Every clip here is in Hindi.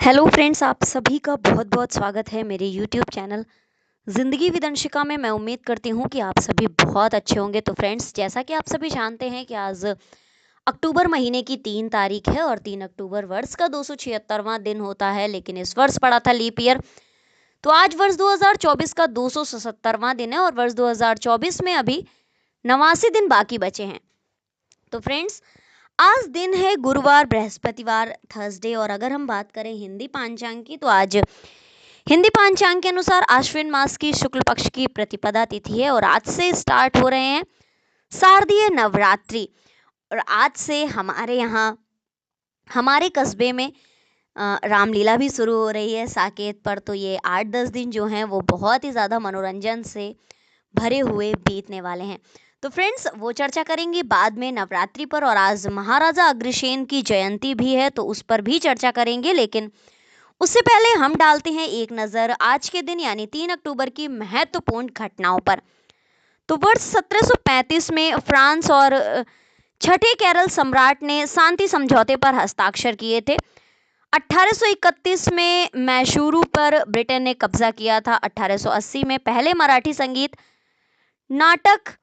हेलो फ्रेंड्स, आप सभी का बहुत-बहुत स्वागत है मेरे यूट्यूब चैनल ज़िंदगी विद अंशिका में। मैं उम्मीद करती हूँ कि आप सभी बहुत अच्छे होंगे। तो फ्रेंड्स, जैसा कि आप सभी जानते हैं कि आज अक्टूबर महीने की 3 तारीख है और 3 अक्टूबर वर्ष का 276वां दिन होता है, लेकिन इस वर्ष पड़ा था लीप ईयर। तो आज वर्ष 2024 का 277वां दिन है और वर्ष 2024 में अभी 89 दिन बाकी बचे हैं। तो फ्रेंड्स, आज दिन है गुरुवार, बृहस्पतिवार, थर्सडे। और अगर हम बात करें हिंदी पांचांग की, तो आज हिंदी पांचांग के अनुसार आश्विन मास की शुक्ल पक्ष की प्रतिपदा तिथि है और आज से स्टार्ट हो रहे हैं शारदीय नवरात्रि। और आज से हमारे यहाँ हमारे कस्बे में रामलीला भी शुरू हो रही है साकेत पर। तो ये 8-10 दिन जो हैं वो बहुत ही ज़्यादा मनोरंजन से भरे हुए बीतने वाले हैं। तो फ्रेंड्स, वो चर्चा करेंगे बाद में नवरात्रि पर। और आज महाराजा अग्रसेन की जयंती भी है, तो उस पर भी चर्चा करेंगे। लेकिन उससे पहले हम डालते हैं एक नज़र आज के दिन यानी 3 अक्टूबर की महत्वपूर्ण घटनाओं पर। तो वर्ष 1735 में फ्रांस और छठे कैरल सम्राट ने शांति समझौते पर हस्ताक्षर किए थे। 1831 में मैसूरू पर ब्रिटेन ने कब्जा किया था। 1880 में पहले मराठी संगीत नाटक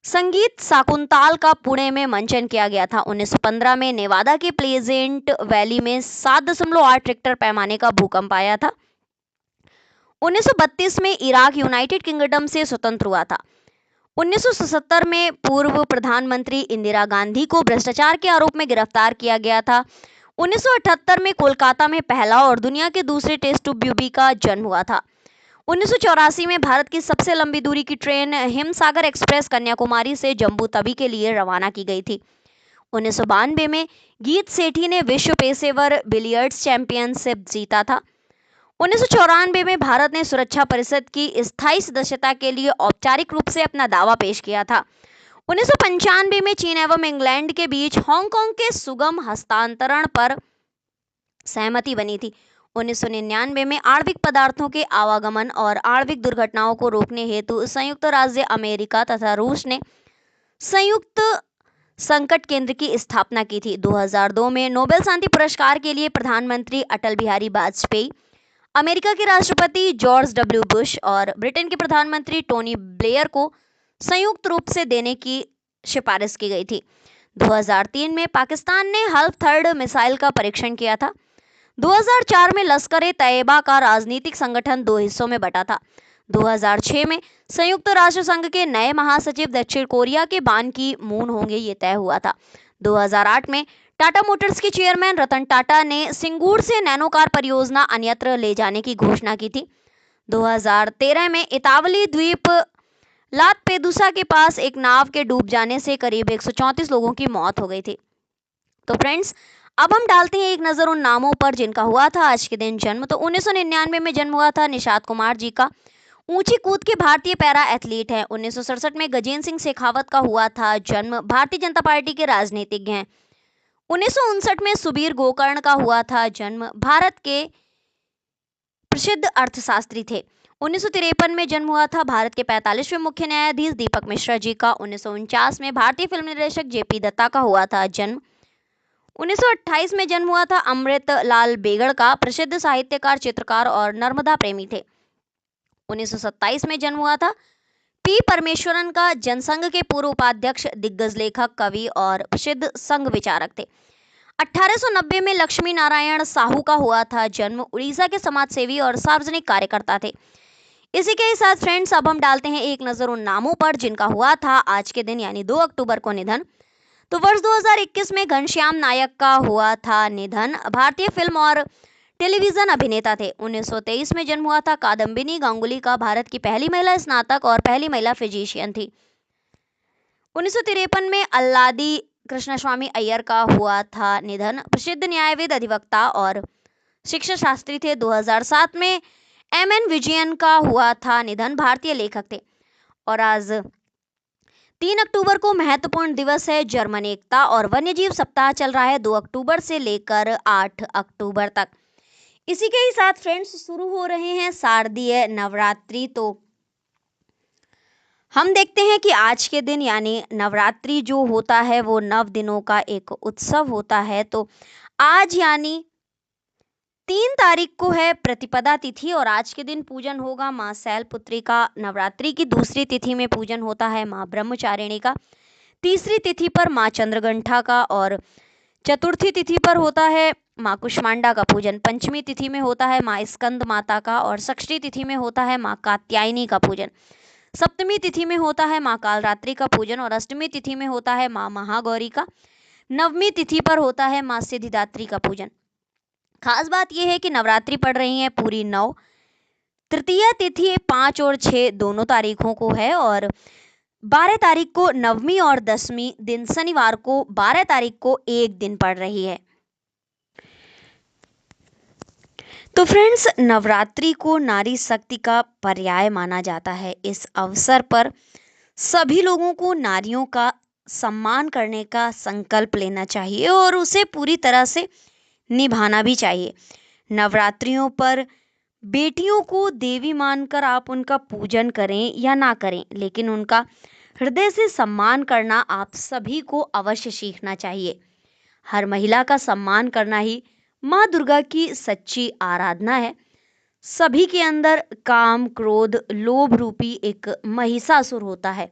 संगीत शाकुंतल का पुणे में मंचन किया गया था। 1915 में नेवादा के प्लेजेंट वैली में 7.8 रिक्टर पैमाने का भूकंप आया था। 1932 में इराक यूनाइटेड किंगडम से स्वतंत्र हुआ था। 1977 में पूर्व प्रधानमंत्री इंदिरा गांधी को भ्रष्टाचार के आरोप में गिरफ्तार किया गया था। 1978 में कोलकाता में पहला और दुनिया के दूसरे टेस्ट ट्यूब का जन्म हुआ था। 1984 में भारत की सबसे लंबी दूरी की ट्रेन हिमसागर एक्सप्रेस कन्याकुमारी से जम्मू तवी के लिए रवाना की गई थी। 1992 में गीत सेठी ने विश्व पेशेवर बिलियर्ड्स चैंपियनशिप जीता था। 1994 में भारत ने सुरक्षा परिषद की स्थायी सदस्यता के लिए औपचारिक रूप से अपना दावा पेश किया था। 1995 में चीन एवं इंग्लैंड के बीच हांगकांग के सुगम हस्तांतरण पर सहमति बनी थी। 1999 में आणविक पदार्थों के आवागमन और आणविक दुर्घटनाओं को रोकने हेतु संयुक्त राज्य अमेरिका तथा रूस ने संयुक्त संकट केंद्र की स्थापना की थी। 2002 में नोबेल शांति पुरस्कार के लिए प्रधानमंत्री अटल बिहारी वाजपेयी, अमेरिका के राष्ट्रपति जॉर्ज डब्ल्यू बुश और ब्रिटेन के प्रधानमंत्री टोनी ब्लेयर को संयुक्त रूप से देने की सिफारिश की गई थी। 2003 में पाकिस्तान ने हल्फ थर्ड मिसाइल का परीक्षण किया था। 2004 में लश्कर-ए-तैयबा का राजनीतिक संगठन 2 हिस्सों में बटा था। 2006 में संयुक्त राष्ट्र संघ के नए महासचिव दक्षिण कोरिया के बान की मून होंगे, ये तय हुआ था। 2008 में टाटा मोटर्स के चेयरमैन रतन टाटा ने सिंगूर से नैनो कार परियोजना अन्यत्र ले जाने की घोषणा की थी। 2013 में इतावली द्वीप लामपेदुसा के पास एक नाव के डूब जाने से करीब 134 लोगों की मौत हो गई थी। तो फ्रेंड्स, अब हम डालते हैं एक नज़र उन नामों पर जिनका हुआ था आज के दिन जन्म। तो 1999 में जन्म हुआ था निषाद कुमार जी का। ऊंची कूद के भारतीय पैरा एथलीट हैं। 1967 में गजेंद्र सिंह शेखावत का हुआ था जन्म। भारतीय जनता पार्टी के राजनीतिज्ञ हैं। 1959 में सुबीर गोकर्ण का हुआ था जन्म। भारत के प्रसिद्ध अर्थशास्त्री थे। 1953 में जन्म हुआ था भारत के 45वें मुख्य न्यायाधीश दीपक मिश्रा जी का। 1949 में भारतीय फिल्म निर्देशक जेपी दत्ता का हुआ था जन्म। 1928 में जन्म हुआ था अमृत लाल बेगड़ का। प्रसिद्ध साहित्यकार, चित्रकार और नर्मदा प्रेमी थे। 1927 में जन्म हुआ था पी परमेश्वरन का। जनसंघ के पूर्व उपाध्यक्ष, दिग्गज लेखक, कवि और प्रसिद्ध संघ विचारक थे। 1890 में लक्ष्मी नारायण साहू का हुआ था जन्म। उड़ीसा के समाजसेवी और सार्वजनिक कार्यकर्ता थे। इसी के साथ फ्रेंड्स, अब हम डालते हैं एक नज़र उन नामों पर जिनका हुआ था आज के दिन यानी 2 अक्टूबर को निधन। तो वर्ष 2021 में घनश्याम नायक का हुआ था निधन। भारतीय फिल्म और टेलीविजन अभिनेता थे। 1923 में जन्म हुआ था कादम्बिनी गांगुली का। भारत की पहली महिला स्नातक और पहली महिला फिजिशियन थी। 1953 में अल्लादी कृष्णस्वामी अय्यर का हुआ था निधन। प्रसिद्ध न्यायविद, अधिवक्ता और शिक्षा शास्त्री थे। 2007 में एम.एन. विजयन का हुआ था निधन। भारतीय लेखक थे। और आज 3 अक्टूबर को महत्वपूर्ण दिवस है। जर्मन एकता और वन्यजीव सप्ताह चल रहा है 2 अक्टूबर से लेकर 8 अक्टूबर तक। इसी के ही साथ फ्रेंड्स, शुरू हो रहे हैं शारदीय नवरात्रि। तो हम देखते हैं कि आज के दिन यानी नवरात्रि जो होता है वो 9 दिनों का एक उत्सव होता है। तो आज यानी 3 तारीख को है प्रतिपदा तिथि और आज के दिन पूजन होगा माँ शैलपुत्री का। नवरात्रि की दूसरी तिथि में पूजन होता है माँ ब्रह्मचारिणी का। तीसरी तिथि पर माँ चंद्रघंटा का और चतुर्थी तिथि पर होता है माँ कुष्मांडा का पूजन। पंचमी तिथि में होता है माँ स्कंद माता का और षष्ठी तिथि में होता है माँ कात्यायनी का पूजन। सप्तमी तिथि में होता है माँ कालरात्रि का पूजन और अष्टमी तिथि में होता है माँ महागौरी का। नवमी तिथि पर होता है माँ सिद्धिदात्री का पूजन। खास बात यह है कि नवरात्रि पड़ रही है पूरी 9। तृतीया तिथि 5 और 6 दोनों तारीखों को है और 12 तारीख को नवमी और 10वीं दिन शनिवार को 12 तारीख को एक दिन पड़ रही है। तो फ्रेंड्स, नवरात्रि को नारी शक्ति का पर्याय माना जाता है। इस अवसर पर सभी लोगों को नारियों का सम्मान करने का संकल्प लेना चाहिए और उसे पूरी तरह से निभाना भी चाहिए। नवरात्रियों पर बेटियों को देवी मानकर आप उनका पूजन करें या ना करें, लेकिन उनका हृदय से सम्मान करना आप सभी को अवश्य सीखना चाहिए। हर महिला का सम्मान करना ही माँ दुर्गा की सच्ची आराधना है। सभी के अंदर काम, क्रोध, लोभ रूपी एक महिषासुर होता है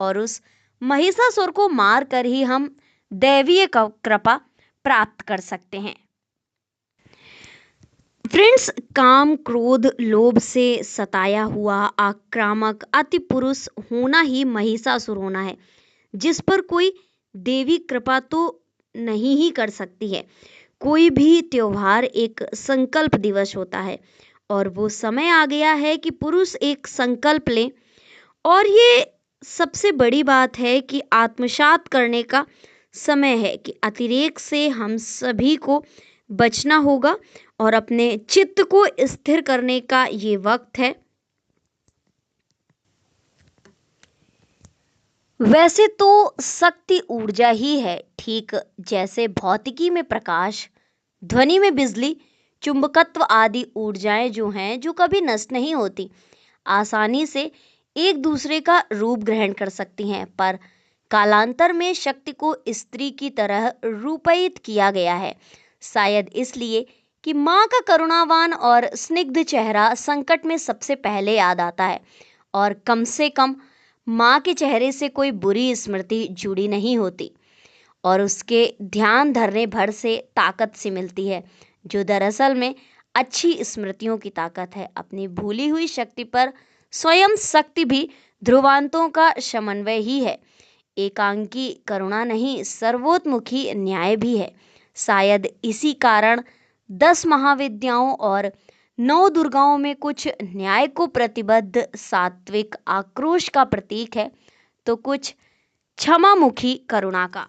और उस महिषासुर को मार कर ही हम दैवीय कृपा प्राप्त कर सकते हैं। फ्रेंड्स, काम, क्रोध, लोभ से सताया हुआ आक्रामक अति पुरुष होना ही महिषासुर होना है, जिस पर कोई देवी कृपा तो नहीं ही कर सकती है। कोई भी त्योहार एक संकल्प दिवस होता है और वो समय आ गया है कि पुरुष एक संकल्प लें और ये सबसे बड़ी बात है कि आत्मसात करने का समय है कि अतिरेक से हम सभी को बचना होगा और अपने चित्त को स्थिर करने का ये वक्त है। वैसे तो शक्ति ऊर्जा ही है, ठीक जैसे भौतिकी में प्रकाश, ध्वनि में बिजली, चुंबकत्व आदि ऊर्जाएं जो हैं, जो कभी नष्ट नहीं होती, आसानी से एक दूसरे का रूप ग्रहण कर सकती हैं, पर कालांतर में शक्ति को स्त्री की तरह रूपायित किया गया है। शायद इसलिए कि माँ का करुणावान और स्निग्ध चेहरा संकट में सबसे पहले याद आता है और कम से कम माँ के चेहरे से कोई बुरी स्मृति जुड़ी नहीं होती और उसके ध्यान धरने भर से ताकत सी मिलती है, जो दरअसल में अच्छी स्मृतियों की ताकत है। अपनी भूली हुई शक्ति पर स्वयं शक्ति भी ध्रुवांतों का समन्वय ही है। एकांकी करुणा नहीं, सर्वोत्मुखी न्याय भी है। शायद इसी कारण 10 महाविद्याओं और 9 दुर्गाओं में कुछ न्याय को प्रतिबद्ध सात्विक आक्रोश का प्रतीक है, तो कुछ क्षमामुखी करुणा का।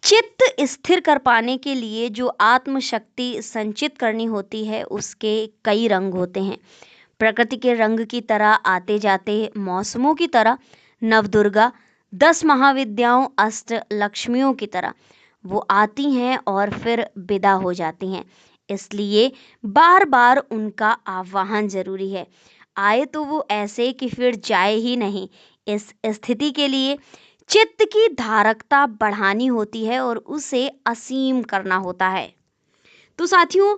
चित्त स्थिर कर पाने के लिए जो आत्मशक्ति संचित करनी होती है, उसके कई रंग होते हैं। प्रकृति के रंग की तरह आते जाते मौसमों की तरह नवदुर्गा 10 महाविद्याओं अष्ट लक्ष्मियों की तरह वो आती हैं और फिर विदा हो जाती हैं। इसलिए बार बार उनका आह्वान जरूरी है। आए तो वो ऐसे कि फिर जाए ही नहीं। इस स्थिति के लिए चित्त की धारकता बढ़ानी होती है और उसे असीम करना होता है। तो साथियों,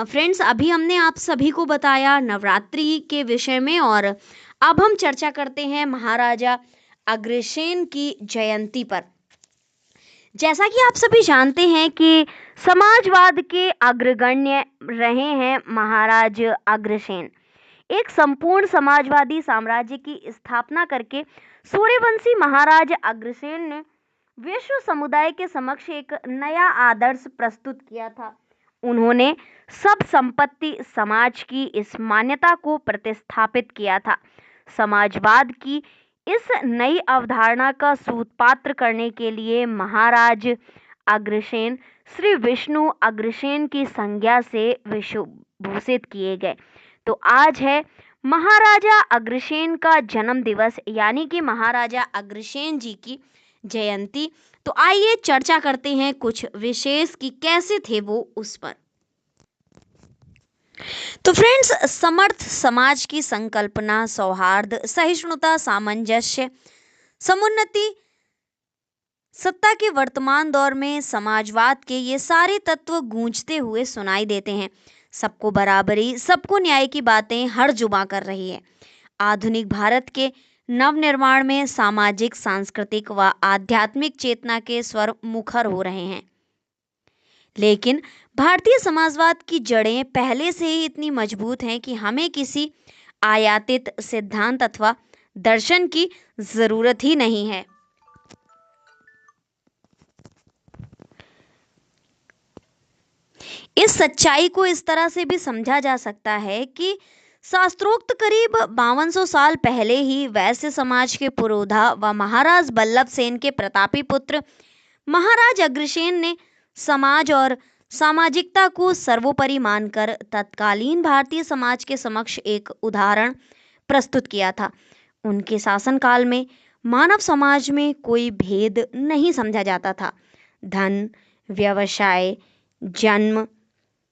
फ्रेंड्स, अभी हमने आप सभी को बताया नवरात्रि के विषय में और अब हम चर्चा करते हैं महाराजा अग्रसेन की जयंती पर। जैसा कि आप सभी जानते हैं कि समाजवाद के अग्रगण्य रहे हैं महाराज अग्रसेन। एक संपूर्ण समाजवादी साम्राज्य की स्थापना करके सूर्यवंशी महाराज अग्रसेन ने विश्व समुदाय के समक्ष एक नया आदर्श प्रस्तुत किया था। उन्होंने सब संपत्ति समाज की इस मान्यता को प्रतिस्थापित किया था। समाजवाद की इस नई अवधारणा का सूत्रपात करने के लिए महाराज अग्रसेन श्री विष्णु अग्रसेन की संज्ञा से विभूषित किए गए। तो आज है महाराजा अग्रसेन का जन्म दिवस, यानी कि महाराजा अग्रसेन जी की जयंती। तो आइए चर्चा करते हैं कुछ विशेष कि कैसे थे वो उस पर। तो फ्रेंड्स, समर्थ समाज की संकल्पना सौहार्द, सहिष्णुता, सामंजस्य, समुन्नति, सत्ता के वर्तमान दौर में समाजवाद के ये सारे तत्व गूंजते हुए सुनाई देते हैं। सबको बराबरी, सबको न्याय की बातें हर जुबां कर रही है। आधुनिक भारत के नवनिर्माण में सामाजिक, सांस्कृतिक व आध्यात्मिक चेतना के स्वर मुखर हो रहे हैं। लेकिन भारतीय समाजवाद की जड़ें पहले से ही इतनी मजबूत हैं कि हमें किसी आयातित सिद्धांत अथवा दर्शन की जरूरत ही नहीं है। इस सच्चाई को इस तरह से भी समझा जा सकता है कि शास्त्रोक्त करीब 5200 साल पहले ही वैश्य समाज के पुरोधा व महाराज बल्लभ सेन के प्रतापी पुत्र महाराज अग्रसेन ने समाज और सामाजिकता को सर्वोपरि मानकर तत्कालीन भारतीय समाज के समक्ष एक उदाहरण प्रस्तुत किया था। उनके शासनकाल में मानव समाज में कोई भेद नहीं समझा जाता था। धन, व्यवसाय, जन्म,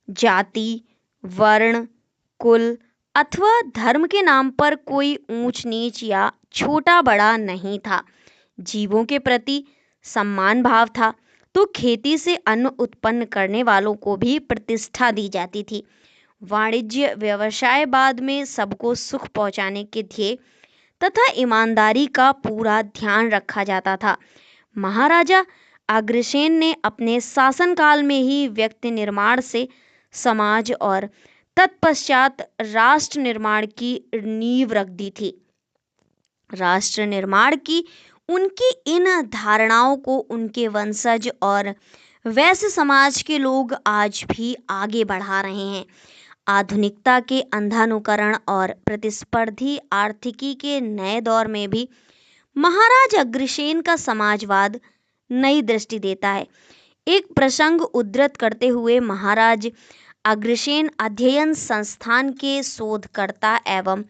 जाति, वर्ण, कुल अथवा धर्म के नाम पर कोई ऊंच नीच या छोटा बड़ा नहीं था। जीवों के प्रति सम्मान भाव था, तो खेती से अन्न उत्पन्न करने वालों को भी प्रतिष्ठा दी जाती थी। वाणिज्य व्यवसाय बाद में सबको सुख पहुंचाने के ध्येय तथा ईमानदारी का पूरा ध्यान रखा जाता था। महाराजा अग्रसेन ने अपने शासनकाल में ही व्यक्ति निर्माण से समाज और तत्पश्चात राष्ट्र निर्माण की नींव रख दी थी। राष्ट्र निर्माण की उनकी इन धारणाओं को उनके वंशज और वैश्य समाज के लोग आज भी आगे बढ़ा रहे हैं। आधुनिकता के अंधानुकरण और प्रतिस्पर्धी आर्थिकी के नए दौर में भी महाराज अग्रसेन का समाजवाद नई दृष्टि देता है। एक प्रसंग उद्धृत करते हुए महाराज अग्रसेन अध्ययन संस्थान के शोधकर्ता एवं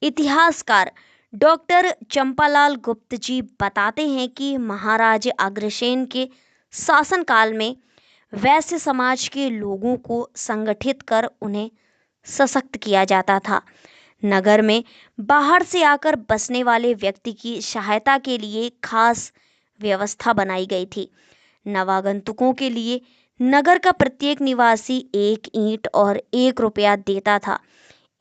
इतिहासकार डॉक्टर चंपालाल गुप्त जी बताते हैं कि महाराज अग्रसेन के शासनकाल में वैश्य समाज के लोगों को संगठित कर उन्हें सशक्त किया जाता था। नगर में बाहर से आकर बसने वाले व्यक्ति की सहायता के लिए खास व्यवस्था बनाई गई थी। नवागंतुकों के लिए नगर का प्रत्येक निवासी 1 ईंट और 1 रुपया देता था।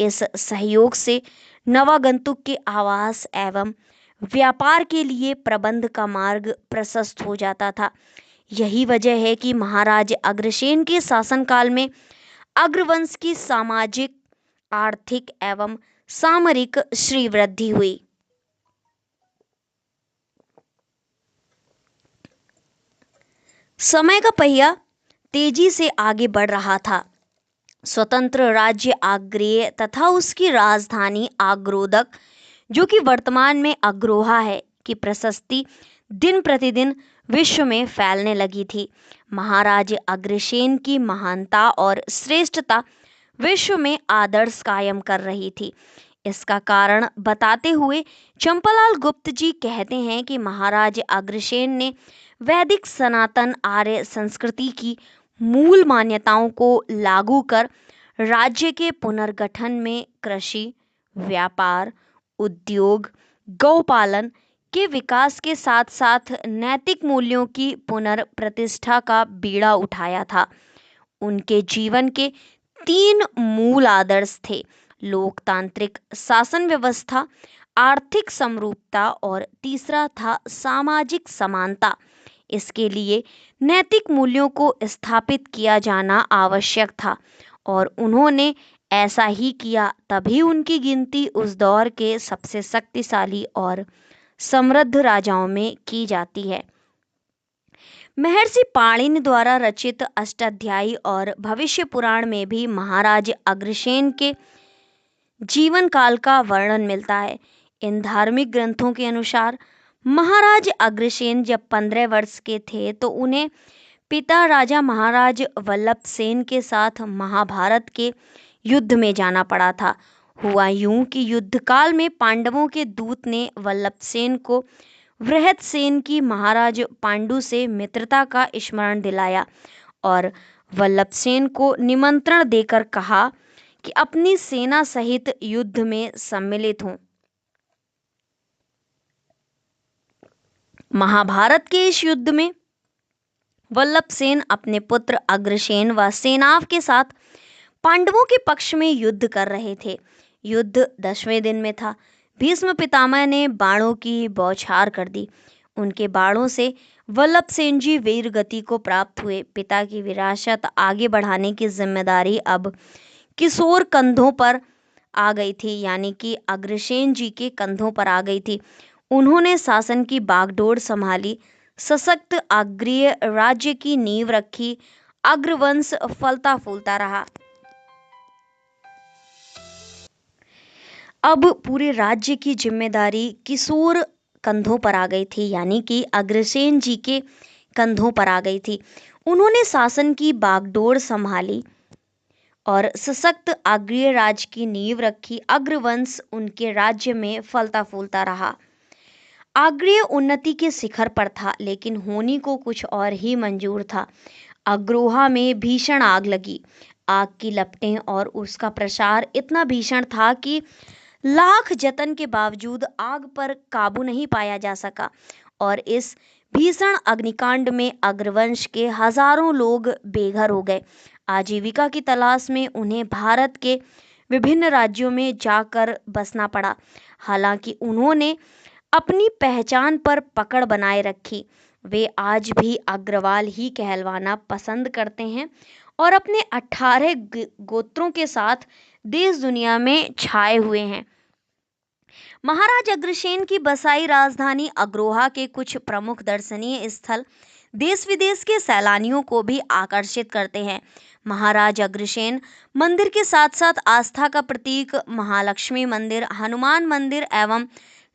इस सहयोग से नवागंतुक के आवास एवं व्यापार के लिए प्रबंध का मार्ग प्रशस्त हो जाता था। यही वजह है कि महाराज अग्रसेन के शासनकाल में अग्रवंश की सामाजिक, आर्थिक एवं सामरिक श्रीवृद्धि हुई। समय का पहिया तेजी से आगे बढ़ रहा था। स्वतंत्र राज्य आग्नेय तथा उसकी राजधानी आग्रोदक, जो कि वर्तमान में अग्रोहा है, की प्रशस्ति दिन प्रतिदिन विश्व में फैलने लगी थी। महाराज अग्रसेन की महानता और श्रेष्ठता विश्व में आदर्श कायम कर रही थी। इसका कारण बताते हुए चंपालाल गुप्त जी कहते हैं कि महाराज अग्रसेन ने वैदिक सनातन आर्य संस्कृति की मूल मान्यताओं को लागू कर राज्य के पुनर्गठन में कृषि, व्यापार, उद्योग, गौपालन के विकास के साथ साथ नैतिक मूल्यों की पुनर्प्रतिष्ठा का बीड़ा उठाया था। उनके जीवन के 3 मूल आदर्श थे: लोकतांत्रिक शासन व्यवस्था, आर्थिक समरूपता और तीसरा था सामाजिक समानता। इसके लिए नैतिक मूल्यों को स्थापित किया जाना आवश्यक था और उन्होंने ऐसा ही किया, तभी उनकी गिनती उस दौर के सबसे शक्तिशाली और समृद्ध राजाओं में की जाती है। महर्षि पाणिनि द्वारा रचित अष्टाध्यायी और भविष्य पुराण में भी महाराज अग्रसेन के जीवन काल का वर्णन मिलता है। इन धार्मिक ग्रंथों के अनुसार महाराज अग्रसेन जब 15 वर्ष के थे तो उन्हें पिता राजा महाराज वल्लभ सेन के साथ महाभारत के युद्ध में जाना पड़ा था। हुआ यूं कि युद्ध काल में पांडवों के दूत ने वल्लभ सेन को वृहदसेन की महाराज पांडु से मित्रता का स्मरण दिलाया और वल्लभसेन को निमंत्रण देकर कहा कि अपनी सेना सहित युद्ध में सम्मिलित हों। महाभारत के इस युद्ध में वल्लभ सेन अपने पुत्र अग्रसेन व सेनाव के साथ पांडवों के पक्ष में युद्ध कर रहे थे। युद्ध 10वें दिन में था। भीष्म पितामह ने बाणों की बौछार कर दी। उनके बाणों से वल्लभ सेन जी वीर गति को प्राप्त हुए। पिता की विरासत आगे बढ़ाने की जिम्मेदारी अब किशोर कंधों पर आ गई थी, यानी कि अग्रसेन जी के कंधों पर आ गई थी। उन्होंने शासन की बागडोर संभाली, सशक्त आग्रीय राज्य की नींव रखी। अग्रवंश फलता फूलता रहा। अब पूरे राज्य की जिम्मेदारी किशोर कंधों पर आ गई थी, यानी कि अग्रसेन जी के कंधों पर आ गई थी। उन्होंने शासन की बागडोर संभाली और सशक्त आग्रीय राज्य की नींव रखी। अग्रवंश उनके राज्य में फलता फूलता रहा। आग्रीय उन्नति के शिखर पर था, लेकिन होनी को कुछ और ही मंजूर था। अग्रोहा में भीषण आग लगी। आग की लपटें और उसका प्रसार इतना भीषण था कि लाख जतन के बावजूद आग पर काबू नहीं पाया जा सका और इस भीषण अग्निकांड में अग्रवंश के हजारों लोग बेघर हो गए। आजीविका की तलाश में उन्हें भारत के विभिन्न राज्यों में जाकर बसना पड़ा। हालांकि उन्होंने अपनी पहचान पर पकड़ बनाए रखी। वे आज भी अग्रवाल ही कहलवाना पसंद करते हैं और अपने 18 गोत्रों के साथ देश दुनिया में छाए हुए हैं। महाराज अग्रसेन की बसाई राजधानी अग्रोहा के कुछ प्रमुख दर्शनीय स्थल देश विदेश के सैलानियों को भी आकर्षित करते हैं। महाराज अग्रसेन मंदिर के साथ साथ आस्था का प्रतीक महालक्ष्मी मंदिर, हनुमान मंदिर एवं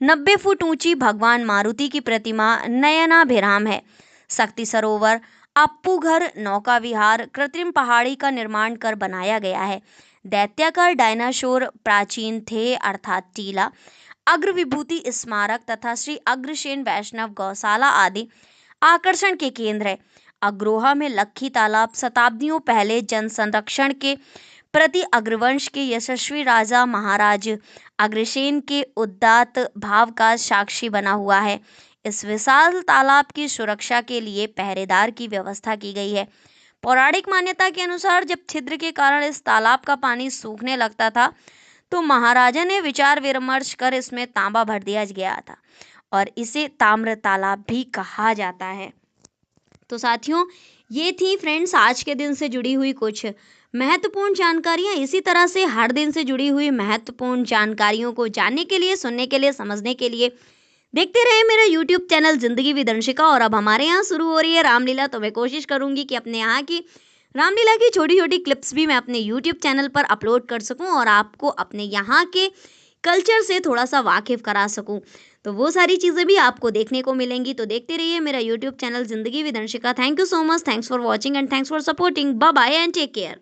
90 फुट ऊंची भगवान मारुति की प्रतिमा नयनाभिराम है। शक्ति सरोवर, अप्पू घर, नौका विहार कृत्रिम पहाड़ी का निर्माण कर बनाया गया है। दैत्याकार डायनासोर प्राचीन थे अर्थात टीला, अग्र विभूति स्मारक तथा श्री अग्रसेन वैष्णव गौशाला आदि आकर्षण के केंद्र है। अग्रोहा में लक्खी तालाब शताब्दियों पहले जन संरक्षण के प्रति अग्रवंश के यशस्वी राजा महाराज अग्रसेन के उदात्त भाव का साक्षी बना हुआ है। इस विशाल तालाब की सुरक्षा के लिए पहरेदार की व्यवस्था की गई है। पौराणिक मान्यता के अनुसार जब छिद्र के कारण इस तालाब का पानी सूखने लगता था तो महाराजा ने विचार विमर्श कर इसमें तांबा भर दिया गया था और इसे ताम्र तालाब भी कहा जाता है। तो साथियों, ये थी फ्रेंड्स आज के दिन से जुड़ी हुई कुछ महत्वपूर्ण जानकारियां। इसी तरह से हर दिन से जुड़ी हुई महत्वपूर्ण जानकारियों को जानने के लिए, सुनने के लिए, समझने के लिए देखते रहे मेरा YouTube channel Zindagi with Anshika. और अब हमारे यहाँ शुरू हो रही है रामलीला, तो मैं कोशिश करूंगी कि अपने यहाँ की रामलीला की छोटी छोटी क्लिप्स भी मैं अपने YouTube चैनल पर अपलोड कर सकूं और आपको अपने यहाँ के कल्चर से थोड़ा सा वाकिफ करा सकूं। तो वो सारी चीज़ें भी आपको देखने को मिलेंगी। तो देखते रहिए मेरा YouTube channel Zindagi with Anshika. Thank you so much, thanks for watching and thanks for supporting. Bye bye and take care.